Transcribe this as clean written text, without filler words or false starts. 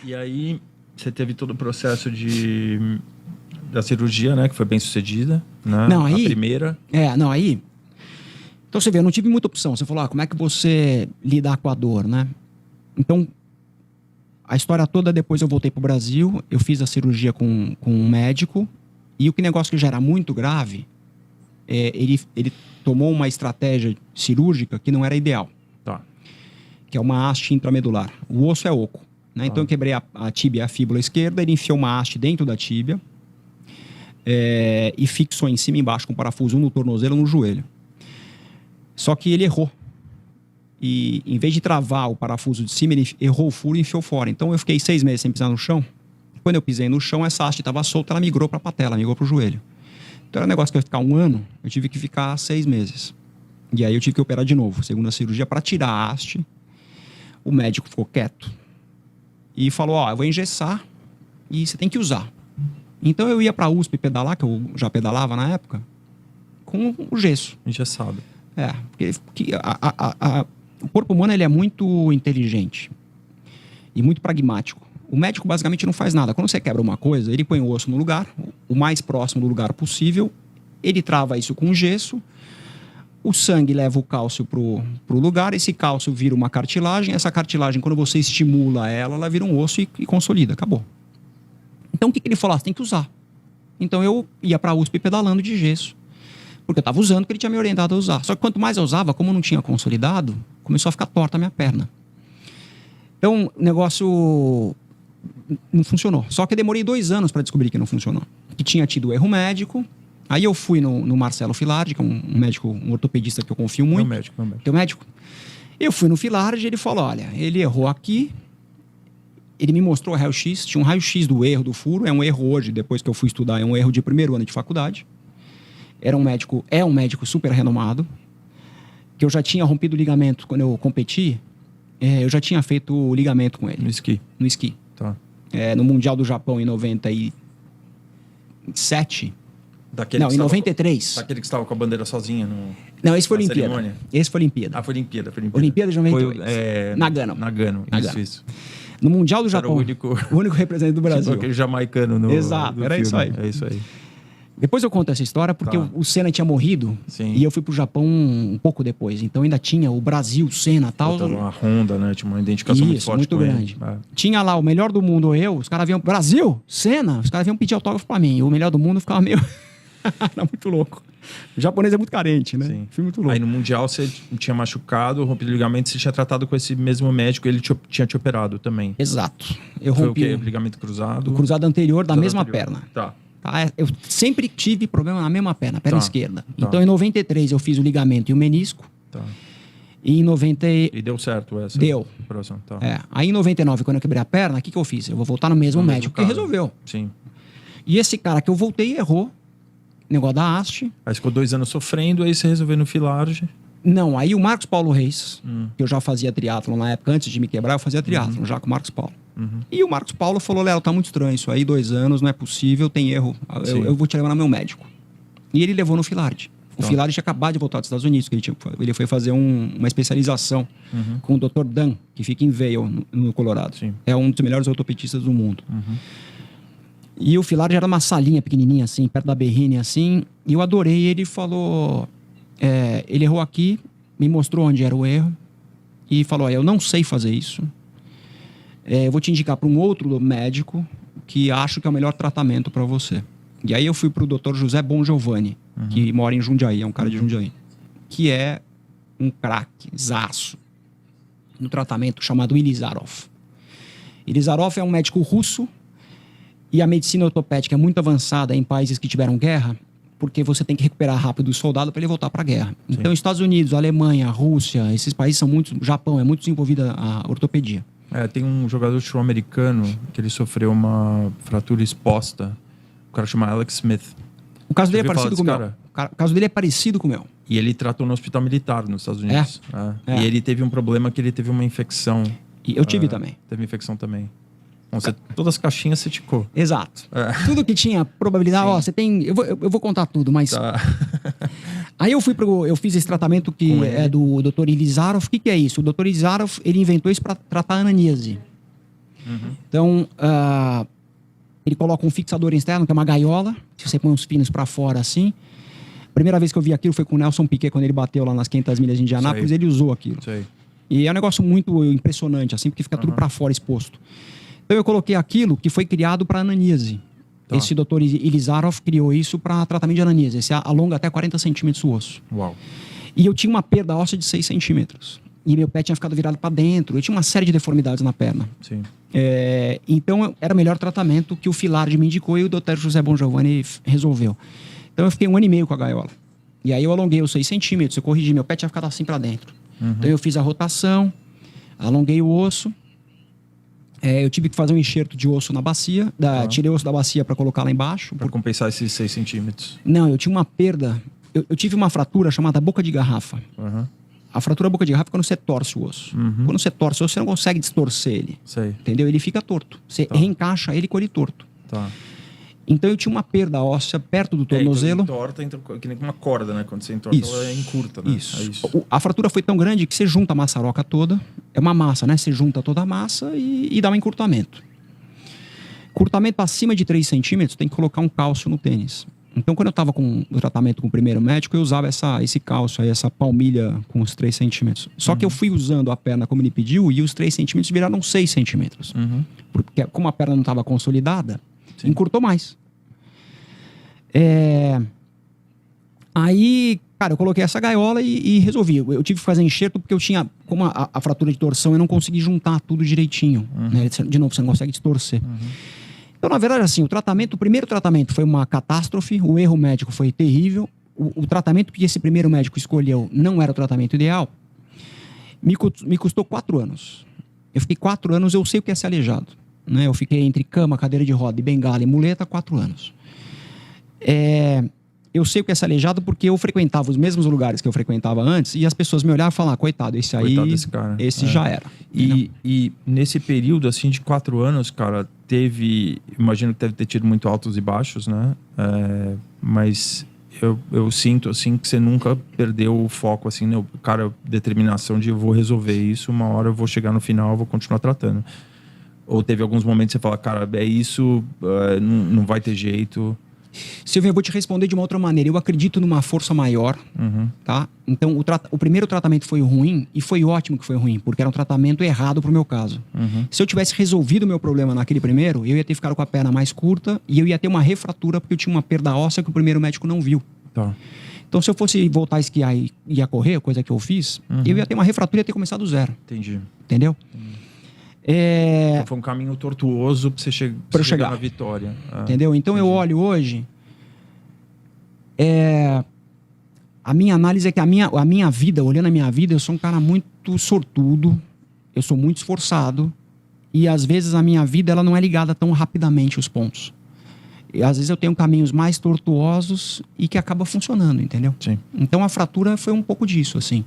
E aí, você teve todo o processo da cirurgia, né? Que foi bem sucedida, né? Não, aí... A primeira. aí... Então, você vê, eu não tive muita opção. Você falou, como é que você lidar com a dor, né? Então, a história toda, depois eu voltei pro Brasil, eu fiz a cirurgia com um médico, e o negócio que já era muito grave, ele tomou uma estratégia cirúrgica que não era ideal. Tá. Que é uma haste intramedular. O osso é oco, né? Então eu quebrei a tíbia e a fíbula esquerda, ele enfiou uma haste dentro da tíbia e fixou em cima e embaixo com parafuso, um no tornozelo e um no joelho. Só que ele errou. E em vez de travar o parafuso de cima, ele errou o furo e enfiou fora. Então eu fiquei 6 meses sem pisar no chão. Quando eu pisei no chão, essa haste estava solta, ela migrou para a patela, migrou para o joelho. Então era um negócio que eu ia ficar 1 ano, eu tive que ficar 6 meses. E aí eu tive que operar de novo, segunda cirurgia, para tirar a haste. O médico ficou quieto e falou, eu vou engessar e você tem que usar. Então eu ia para a USP pedalar, que eu já pedalava na época, com o gesso. Engessado. Porque o corpo humano ele é muito inteligente e muito pragmático. O médico basicamente não faz nada. Quando você quebra uma coisa, ele põe o osso no lugar, o mais próximo do lugar possível, ele trava isso com gesso, o sangue leva o cálcio pro lugar, esse cálcio vira uma cartilagem, essa cartilagem, quando você estimula ela vira um osso e consolida, acabou. Então o que ele falou? Você tem que usar. Então eu ia para a USP pedalando de gesso, porque eu estava usando o que ele tinha me orientado a usar. Só que quanto mais eu usava, como não tinha consolidado, começou a ficar torta a minha perna. Então o negócio não funcionou. Só que eu demorei 2 anos para descobrir que não funcionou. Que tinha tido erro médico. Aí eu fui no Marcelo Filardi, que é um médico, um ortopedista que eu confio muito. Meu médico. Teu médico? Eu fui no Filardi e ele falou, olha, ele errou aqui. Ele me mostrou o raio-x. Tinha um raio-x do erro do furo. É um erro hoje, depois que eu fui estudar. É um erro de 1º ano de faculdade. É um médico super renomado. Que eu já tinha rompido o ligamento quando eu competi. Eu já tinha feito o ligamento com ele. No esqui? No esqui. Tá. No Mundial do Japão em 97. Em 93. Daquele que estava com a bandeira sozinha Não, esse foi Olimpíada. Cerimônia. Esse foi Olimpíada. Foi Olimpíada. Olimpíada de 92. Foi, Nagano. Isso. No Mundial do Japão. Era o único representante do Brasil. Tipo aquele jamaicano no Exato, era filme. isso aí. É isso aí. Depois eu conto essa história porque o Senna tinha morrido. Sim. E eu fui pro Japão um pouco depois. Então ainda tinha o Brasil, o Senna e tal. Uma Honda, né? Tinha uma identificação muito forte muito com grande. Ele. Tinha lá o melhor do mundo, os caras vinham... Brasil, Senna, os caras vinham pedir autógrafo pra mim. E o melhor do mundo ficava meio... Era muito louco. O japonês é muito carente, né? Sim. Foi muito louco. Aí no Mundial você tinha machucado, rompido o ligamento, você tinha tratado com esse mesmo médico, ele tinha te operado também. Exato. Eu Foi rompi o quê? Ligamento cruzado? o cruzado anterior da mesma perna. Tá. Eu sempre tive problema na mesma perna esquerda. Tá. Então, em 93, eu fiz o ligamento e o menisco. Tá. E em 90... E deu certo essa? Deu. Operação. Tá. Aí, em 99, quando eu quebrei a perna, o que eu fiz? Eu vou voltar no mesmo médico, que resolveu. Sim. E esse cara que eu voltei errou. Negócio da haste. Aí ficou 2 anos sofrendo, aí você resolveu no Filardi. Não, aí o Marcos Paulo Reis, que eu já fazia triatlon na época, antes de me quebrar, eu fazia triatlon já com o Marcos Paulo. E o Marcos Paulo falou, Léo, tá muito estranho isso aí, 2 anos, não é possível, tem erro, eu vou te levar no meu médico. E ele levou no Filardi. O Filardi tinha acabado de voltar dos Estados Unidos, que ele foi fazer uma especialização com o Dr. Dan, que fica em Vail, no Colorado. Sim. É um dos melhores ortopedistas do mundo. E o Filardi era uma salinha pequenininha, assim, perto da Berrine, assim, e eu adorei. Ele falou... ele errou aqui, me mostrou onde era o erro, e falou, eu não sei fazer isso. Eu vou te indicar para um outro médico que acho que é o melhor tratamento para você. E aí eu fui para o Dr. José Bon Giovanni, que mora em Jundiaí, é um cara de Jundiaí, que é um craque, zaço, no tratamento chamado Ilizarov. Ilizarov é um médico russo, e a medicina ortopédica é muito avançada em países que tiveram guerra, porque você tem que recuperar rápido o soldado para ele voltar para a guerra. Sim. Então, Estados Unidos, Alemanha, Rússia, esses países são muito... Japão, é muito desenvolvida a ortopedia. Tem um jogador de futebol americano que ele sofreu uma fratura exposta. O cara chama Alex Smith. O caso dele é parecido com o meu. O caso dele é parecido com o meu. E ele tratou no hospital militar nos Estados Unidos. E ele teve um problema que ele teve uma infecção. E eu tive também. Teve infecção também. Então, todas as caixinhas você ticou. Exato. Tudo que tinha probabilidade... você tem... Eu vou contar tudo, mas... Tá. Aí eu fiz esse tratamento que é do Dr. Ilizarov. O que é isso? O Dr. Ilizarov, ele inventou isso para tratar ananíase. Então, ele coloca um fixador externo, que é uma gaiola, que você põe os pinos para fora assim. A primeira vez que eu vi aquilo foi com o Nelson Piquet, quando ele bateu lá nas 500 milhas de Indianápolis, Sei. ele usou aquilo. Sei. E é um negócio muito impressionante, assim, porque fica tudo para fora exposto. Então eu coloquei aquilo que foi criado para ananíase. Tá. Esse doutor Elizarov criou isso para tratamento de ananíase. Esse alonga até 40 centímetros o osso. Uau. E eu tinha uma perda óssea de 6 centímetros. E meu pé tinha ficado virado para dentro. Eu tinha uma série de deformidades na perna. Sim. Então era o melhor tratamento que o Filardi me indicou e o Dr. José Bongiovanni resolveu. Então eu fiquei 1 ano e meio com a gaiola. E aí eu alonguei os 6 centímetros, eu corrigi, meu pé tinha ficado assim para dentro. Então eu fiz a rotação, alonguei o osso. Eu tive que fazer um enxerto de osso na bacia. Tirei o osso da bacia para colocar lá embaixo. Para compensar esses 6 centímetros. Não, eu tinha uma perda. Eu tive uma fratura chamada boca de garrafa. A fratura boca de garrafa é quando você torce o osso. Quando você torce o osso, você não consegue distorcer ele. Sei. Entendeu? Ele fica torto. Você reencaixa ele com ele torto. Tá. Então eu tinha uma perda óssea perto do tornozelo. Entorta, que nem com uma corda, né? Quando você entorta, ela é encurta, né? Isso. É isso. A fratura foi tão grande que você junta a maçaroca toda. É uma massa, né? Você junta toda a massa e dá um encurtamento. Curtamento acima de 3 centímetros, tem que colocar um cálcio no tênis. Então, quando eu estava com o tratamento com o primeiro médico, eu usava esse cálcio aí, essa palmilha com os 3 centímetros. Só que eu fui usando a perna como ele pediu e os 3 centímetros viraram 6 centímetros. Porque como a perna não estava consolidada, encurtou mais. Aí, cara, eu coloquei essa gaiola e resolvi. Eu tive que fazer enxerto porque eu tinha, como a fratura de torção, eu não consegui juntar tudo direitinho. Né? De novo, você não consegue distorcer. Então, na verdade, assim, o primeiro tratamento foi uma catástrofe, o erro médico foi terrível, o tratamento que esse primeiro médico escolheu não era o tratamento ideal, me custou 4 anos. Eu fiquei 4 anos, eu sei o que é ser aleijado. Né? Eu fiquei entre cama, cadeira de roda, bengala e muleta 4 anos. Eu sei o que é ser aleijado porque eu frequentava os mesmos lugares que eu frequentava antes e as pessoas me olhavam e falavam, coitado, esse aí, desse cara. Esse já era. E nesse período, assim, de 4 anos, cara, imagino que deve ter tido muito altos e baixos, né? Mas eu sinto, assim, que você nunca perdeu o foco, assim, né? Cara, determinação de eu vou resolver isso, uma hora eu vou chegar no final, eu vou continuar tratando. Ou teve alguns momentos que você fala, cara, é isso, não vai ter jeito... Silvio, eu vou te responder de uma outra maneira. Eu acredito numa força maior, tá? Então, o primeiro tratamento foi ruim e foi ótimo que foi ruim, porque era um tratamento errado pro meu caso. Se eu tivesse resolvido o meu problema naquele primeiro, eu ia ter ficado com a perna mais curta e eu ia ter uma refratura porque eu tinha uma perda óssea que o primeiro médico não viu. Tá. Então, se eu fosse voltar a esquiar e ia correr, coisa que eu fiz, eu ia ter uma refratura e ia ter começado do zero. Entendi. Entendeu? Então foi um caminho tortuoso para você chegar na vitória. Entendeu? Então eu olho hoje. A minha análise é que a minha vida, olhando a minha vida, eu sou um cara muito sortudo, eu sou muito esforçado, e às vezes a minha vida ela não é ligada tão rapidamente os pontos. E às vezes eu tenho caminhos mais tortuosos e que acaba funcionando, entendeu? Sim. Então a fratura foi um pouco disso, assim.